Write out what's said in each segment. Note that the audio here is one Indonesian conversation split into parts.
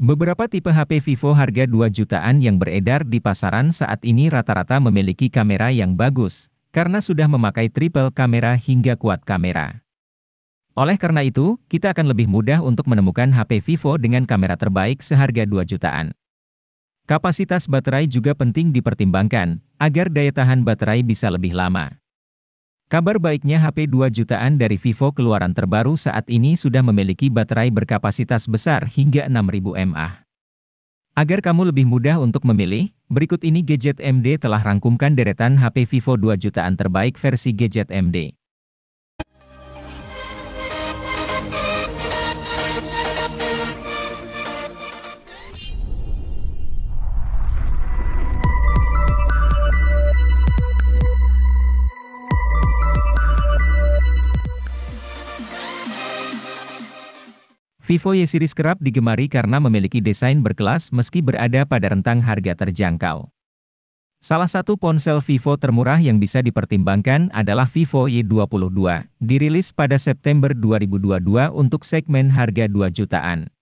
Beberapa tipe HP Vivo harga 2 jutaan yang beredar di pasaran saat ini rata-rata memiliki kamera yang bagus, karena sudah memakai triple kamera hingga quad kamera. Oleh karena itu, kita akan lebih mudah untuk menemukan HP Vivo dengan kamera terbaik seharga 2 jutaan. Kapasitas baterai juga penting dipertimbangkan, agar daya tahan baterai bisa lebih lama. Kabar baiknya HP 2 jutaan dari Vivo keluaran terbaru saat ini sudah memiliki baterai berkapasitas besar hingga 6000 mAh. Agar kamu lebih mudah untuk memilih, berikut ini Gadget MD telah rangkumkan deretan HP Vivo 2 jutaan terbaik versi Gadget MD. Vivo Y series kerap digemari karena memiliki desain berkelas meski berada pada rentang harga terjangkau. Salah satu ponsel Vivo termurah yang bisa dipertimbangkan adalah Vivo Y22, dirilis pada September 2022 untuk segmen harga 2 jutaan.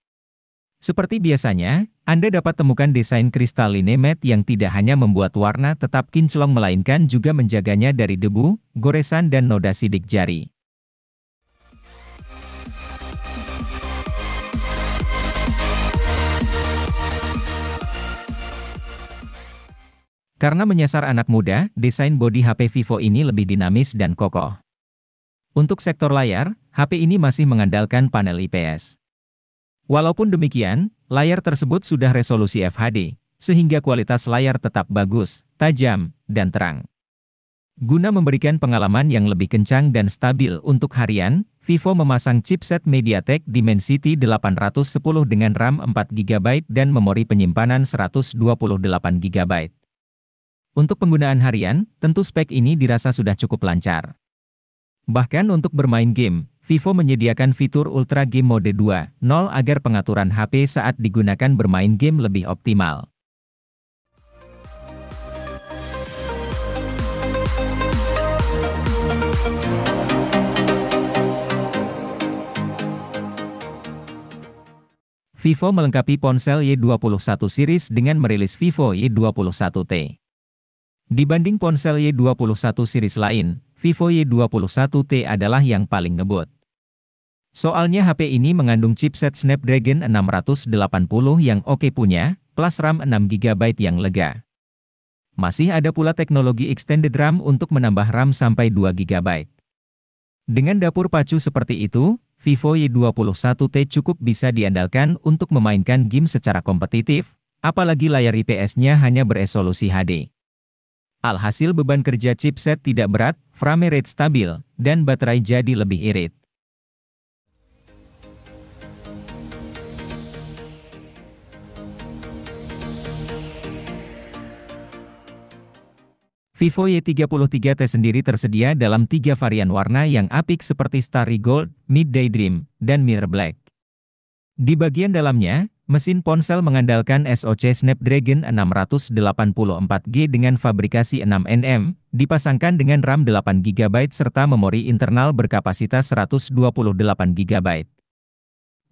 Seperti biasanya, Anda dapat temukan desain kristaline matte yang tidak hanya membuat warna tetap kinclong melainkan juga menjaganya dari debu, goresan dan noda sidik jari. Karena menyasar anak muda, desain bodi HP Vivo ini lebih dinamis dan kokoh. Untuk sektor layar, HP ini masih mengandalkan panel IPS. Walaupun demikian, layar tersebut sudah resolusi FHD, sehingga kualitas layar tetap bagus, tajam, dan terang. Guna memberikan pengalaman yang lebih kencang dan stabil untuk harian, Vivo memasang chipset MediaTek Dimensity 810 dengan RAM 4GB dan memori penyimpanan 128GB. Untuk penggunaan harian, tentu spek ini dirasa sudah cukup lancar. Bahkan untuk bermain game, Vivo menyediakan fitur Ultra Game Mode 2.0 agar pengaturan HP saat digunakan bermain game lebih optimal. Vivo melengkapi ponsel Y21 series dengan merilis Vivo Y21T. Dibanding ponsel Y21 series lain, Vivo Y21T adalah yang paling ngebut. Soalnya HP ini mengandung chipset Snapdragon 680 yang oke punya, plus RAM 6GB yang lega. Masih ada pula teknologi extended RAM untuk menambah RAM sampai 2GB. Dengan dapur pacu seperti itu, Vivo Y21T cukup bisa diandalkan untuk memainkan game secara kompetitif, apalagi layar IPS-nya hanya beresolusi HD. Alhasil beban kerja chipset tidak berat, frame rate stabil, dan baterai jadi lebih irit. Vivo Y33T sendiri tersedia dalam 3 varian warna yang apik seperti Starry Gold, Midday Dream, dan Mirror Black. Di bagian dalamnya, mesin ponsel mengandalkan SoC Snapdragon 684G dengan fabrikasi 6nm, dipasangkan dengan RAM 8GB serta memori internal berkapasitas 128GB.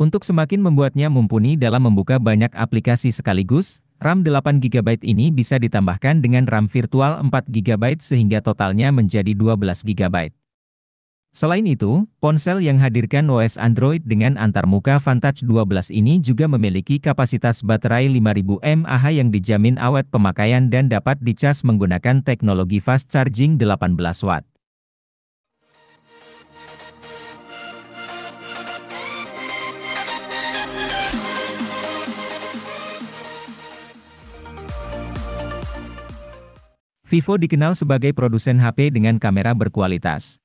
Untuk semakin membuatnya mumpuni dalam membuka banyak aplikasi sekaligus, RAM 8GB ini bisa ditambahkan dengan RAM virtual 4GB sehingga totalnya menjadi 12GB. Selain itu, ponsel yang hadirkan OS Android dengan antarmuka Vantage 12 ini juga memiliki kapasitas baterai 5000 mAh yang dijamin awet pemakaian dan dapat dicas menggunakan teknologi fast charging 18 watt. Vivo dikenal sebagai produsen HP dengan kamera berkualitas.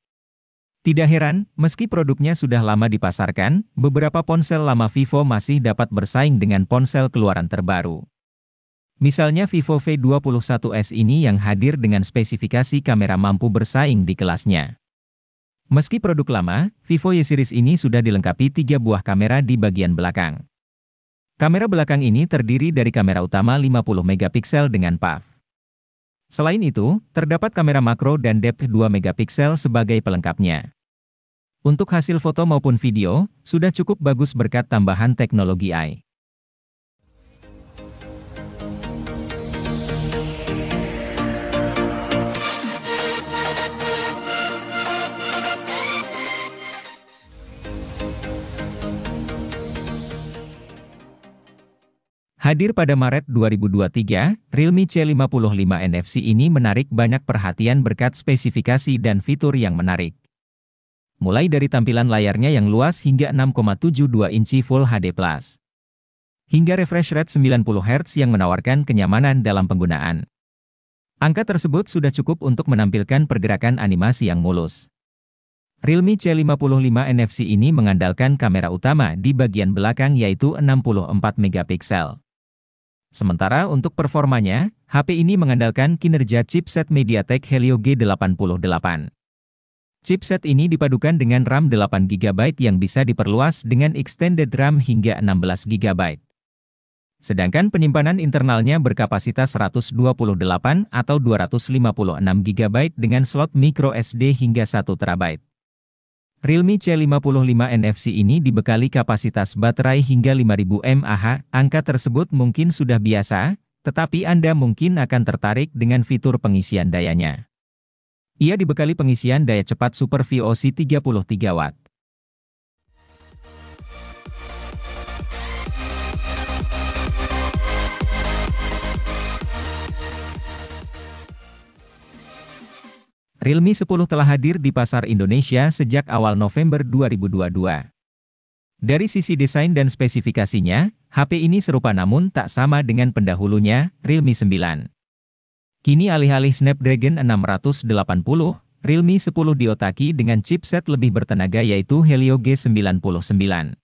Tidak heran, meski produknya sudah lama dipasarkan, beberapa ponsel lama Vivo masih dapat bersaing dengan ponsel keluaran terbaru. Misalnya Vivo V21s ini yang hadir dengan spesifikasi kamera mampu bersaing di kelasnya. Meski produk lama, Vivo Y series ini sudah dilengkapi 3 buah kamera di bagian belakang. Kamera belakang ini terdiri dari kamera utama 50 megapiksel dengan PAF. Selain itu, terdapat kamera makro dan depth 2 megapiksel sebagai pelengkapnya. Untuk hasil foto maupun video, sudah cukup bagus berkat tambahan teknologi AI. Hadir pada Maret 2023, Realme C55 NFC ini menarik banyak perhatian berkat spesifikasi dan fitur yang menarik. Mulai dari tampilan layarnya yang luas hingga 6,72 inci Full HD+. Hingga refresh rate 90 Hz yang menawarkan kenyamanan dalam penggunaan. Angka tersebut sudah cukup untuk menampilkan pergerakan animasi yang mulus. Realme C55 NFC ini mengandalkan kamera utama di bagian belakang yaitu 64 megapiksel. Sementara untuk performanya, HP ini mengandalkan kinerja chipset MediaTek Helio G88. Chipset ini dipadukan dengan RAM 8 GB yang bisa diperluas dengan extended RAM hingga 16 GB. Sedangkan penyimpanan internalnya berkapasitas 128 atau 256 GB dengan slot micro SD hingga 1 TB. Realme C55 NFC ini dibekali kapasitas baterai hingga 5000 mAh. Angka tersebut mungkin sudah biasa, tetapi Anda mungkin akan tertarik dengan fitur pengisian dayanya. Ia dibekali pengisian daya cepat Super VOC 33 Watt. Realme 10 telah hadir di pasar Indonesia sejak awal November 2022. Dari sisi desain dan spesifikasinya, HP ini serupa namun tak sama dengan pendahulunya, Realme 9. Kini alih-alih Snapdragon 680, Realme 10 diotaki dengan chipset lebih bertenaga yaitu Helio G99.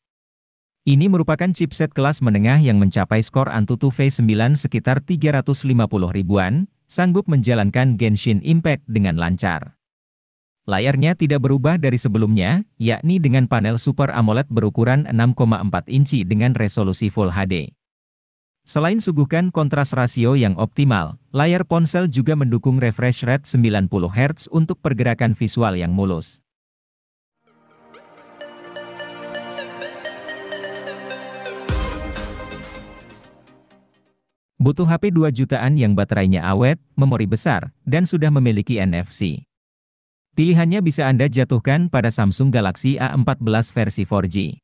Ini merupakan chipset kelas menengah yang mencapai skor Antutu V9 sekitar 350 ribuan, sanggup menjalankan Genshin Impact dengan lancar. Layarnya tidak berubah dari sebelumnya, yakni dengan panel Super AMOLED berukuran 6,4 inci dengan resolusi Full HD. Selain suguhkan kontras rasio yang optimal, layar ponsel juga mendukung refresh rate 90 Hz untuk pergerakan visual yang mulus. Butuh HP 2 jutaan yang baterainya awet, memori besar, dan sudah memiliki NFC. Pilihannya bisa Anda jatuhkan pada Samsung Galaxy A14 versi 4G.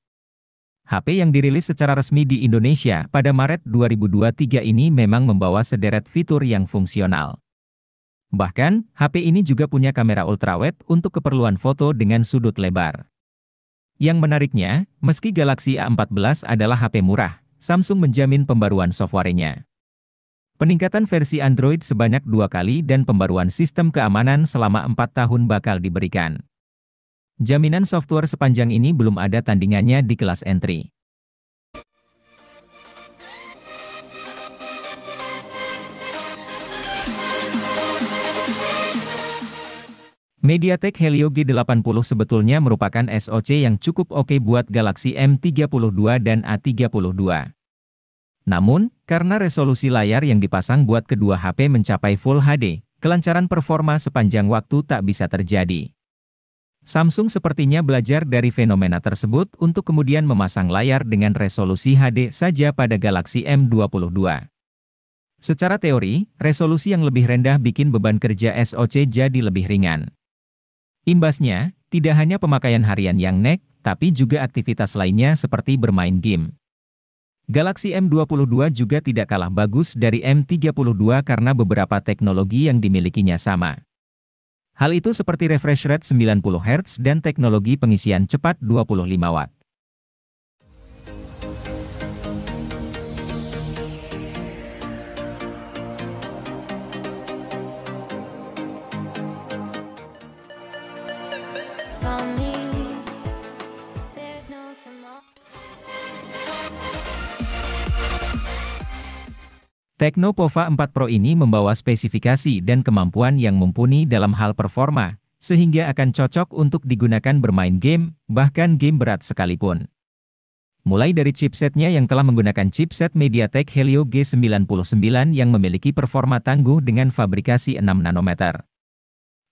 HP yang dirilis secara resmi di Indonesia pada Maret 2023 ini memang membawa sederet fitur yang fungsional. Bahkan, HP ini juga punya kamera ultrawide untuk keperluan foto dengan sudut lebar. Yang menariknya, meski Galaxy A14 adalah HP murah, Samsung menjamin pembaruan softwarenya. Peningkatan versi Android sebanyak 2 kali dan pembaruan sistem keamanan selama 4 tahun bakal diberikan. Jaminan software sepanjang ini belum ada tandingannya di kelas entry. MediaTek Helio G80 sebetulnya merupakan SoC yang cukup oke buat Galaxy M32 dan A32. Namun, karena resolusi layar yang dipasang buat kedua HP mencapai Full HD, kelancaran performa sepanjang waktu tak bisa terjadi. Samsung sepertinya belajar dari fenomena tersebut untuk kemudian memasang layar dengan resolusi HD saja pada Galaxy M22. Secara teori, resolusi yang lebih rendah bikin beban kerja SoC jadi lebih ringan. Imbasnya, tidak hanya pemakaian harian yang nek, tapi juga aktivitas lainnya seperti bermain game. Galaxy M22 juga tidak kalah bagus dari M32 karena beberapa teknologi yang dimilikinya sama. Hal itu seperti refresh rate 90 Hz dan teknologi pengisian cepat 25 Watt. Tecno Pova 4 Pro ini membawa spesifikasi dan kemampuan yang mumpuni dalam hal performa, sehingga akan cocok untuk digunakan bermain game, bahkan game berat sekalipun. Mulai dari chipsetnya yang telah menggunakan chipset MediaTek Helio G99 yang memiliki performa tangguh dengan fabrikasi 6 nanometer.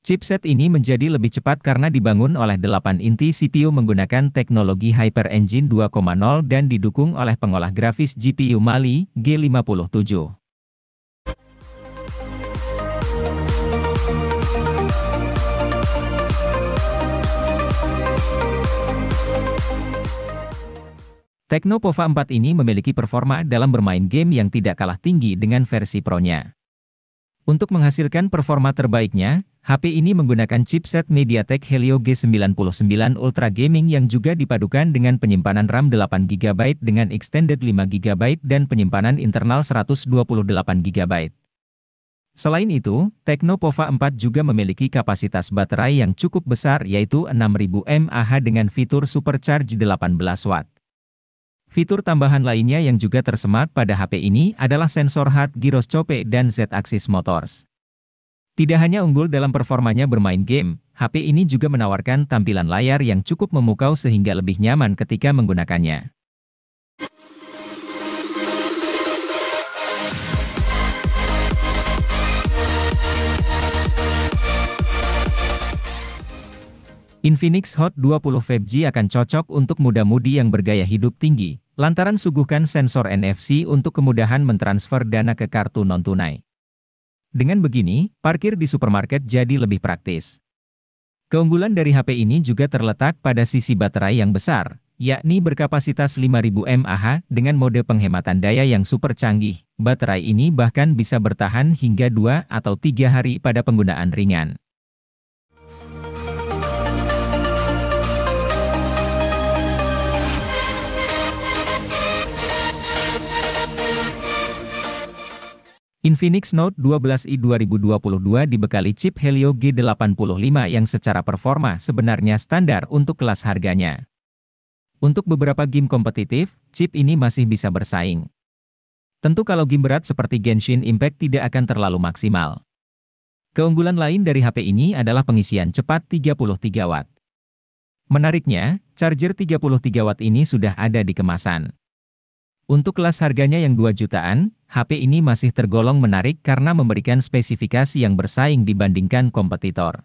Chipset ini menjadi lebih cepat karena dibangun oleh 8 inti CPU menggunakan teknologi Hyper Engine 2.0 dan didukung oleh pengolah grafis GPU Mali G57. Tecno Pova 4 ini memiliki performa dalam bermain game yang tidak kalah tinggi dengan versi Pro-nya. Untuk menghasilkan performa terbaiknya, HP ini menggunakan chipset MediaTek Helio G99 Ultra Gaming yang juga dipadukan dengan penyimpanan RAM 8GB dengan extended 5GB dan penyimpanan internal 128GB. Selain itu, Tecno Pova 4 juga memiliki kapasitas baterai yang cukup besar yaitu 6000 mAh dengan fitur Supercharge 18 Watt. Fitur tambahan lainnya yang juga tersemat pada HP ini adalah sensor hard gyroscope dan Z-axis motors. Tidak hanya unggul dalam performanya bermain game, HP ini juga menawarkan tampilan layar yang cukup memukau sehingga lebih nyaman ketika menggunakannya. Infinix Hot 20 5G akan cocok untuk muda-mudi yang bergaya hidup tinggi, lantaran suguhkan sensor NFC untuk kemudahan mentransfer dana ke kartu non-tunai. Dengan begini, parkir di supermarket jadi lebih praktis. Keunggulan dari HP ini juga terletak pada sisi baterai yang besar, yakni berkapasitas 5000 mAh dengan mode penghematan daya yang super canggih. Baterai ini bahkan bisa bertahan hingga 2 atau 3 hari pada penggunaan ringan. Infinix Note 12i 2022 dibekali chip Helio G85 yang secara performa sebenarnya standar untuk kelas harganya. Untuk beberapa game kompetitif, chip ini masih bisa bersaing. Tentu kalau game berat seperti Genshin Impact tidak akan terlalu maksimal. Keunggulan lain dari HP ini adalah pengisian cepat 33 Watt. Menariknya, charger 33 Watt ini sudah ada di kemasan. Untuk kelas harganya yang 2 jutaan, HP ini masih tergolong menarik karena memberikan spesifikasi yang bersaing dibandingkan kompetitor.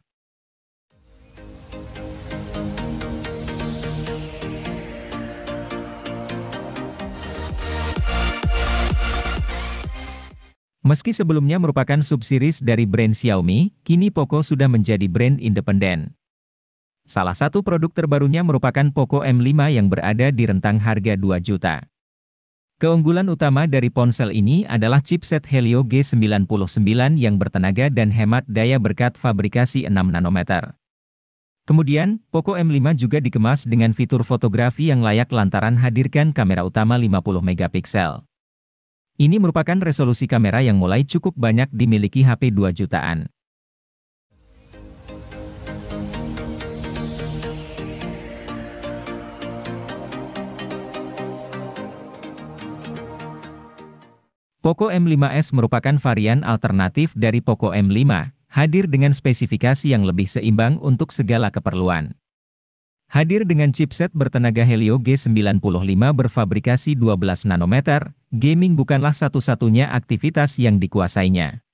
Meski sebelumnya merupakan subseries dari brand Xiaomi, kini Poco sudah menjadi brand independen. Salah satu produk terbarunya merupakan Poco M5 yang berada di rentang harga 2 juta. Keunggulan utama dari ponsel ini adalah chipset Helio G99 yang bertenaga dan hemat daya berkat fabrikasi 6 nanometer. Kemudian, Poco M5 juga dikemas dengan fitur fotografi yang layak lantaran hadirkan kamera utama 50 megapiksel. Ini merupakan resolusi kamera yang mulai cukup banyak dimiliki HP 2 jutaan. Poco M5s merupakan varian alternatif dari Poco M5, hadir dengan spesifikasi yang lebih seimbang untuk segala keperluan. Hadir dengan chipset bertenaga Helio G95 berfabrikasi 12 nanometer, gaming bukanlah satu-satunya aktivitas yang dikuasainya.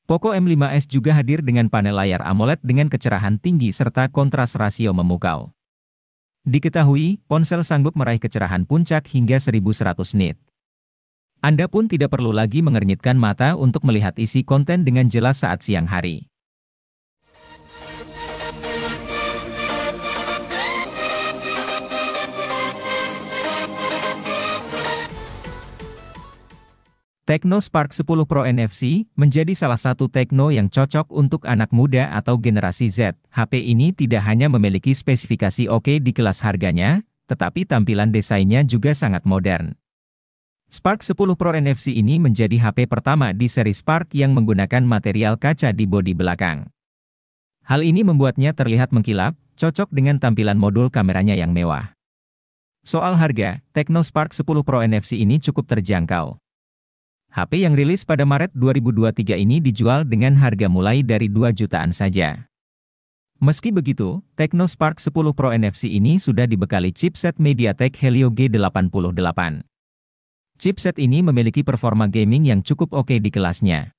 Poco M5s juga hadir dengan panel layar AMOLED dengan kecerahan tinggi serta kontras rasio memukau. Diketahui, ponsel sanggup meraih kecerahan puncak hingga 1100 nit. Anda pun tidak perlu lagi mengernyitkan mata untuk melihat isi konten dengan jelas saat siang hari. Tecno Spark 10 Pro NFC menjadi salah satu Tecno yang cocok untuk anak muda atau generasi Z. HP ini tidak hanya memiliki spesifikasi oke di kelas harganya, tetapi tampilan desainnya juga sangat modern. Spark 10 Pro NFC ini menjadi HP pertama di seri Spark yang menggunakan material kaca di bodi belakang. Hal ini membuatnya terlihat mengkilap, cocok dengan tampilan modul kameranya yang mewah. Soal harga, Tecno Spark 10 Pro NFC ini cukup terjangkau. HP yang rilis pada Maret 2023 ini dijual dengan harga mulai dari 2 jutaan saja. Meski begitu, Tecno Spark 10 Pro NFC ini sudah dibekali chipset MediaTek Helio G88. Chipset ini memiliki performa gaming yang cukup oke di kelasnya.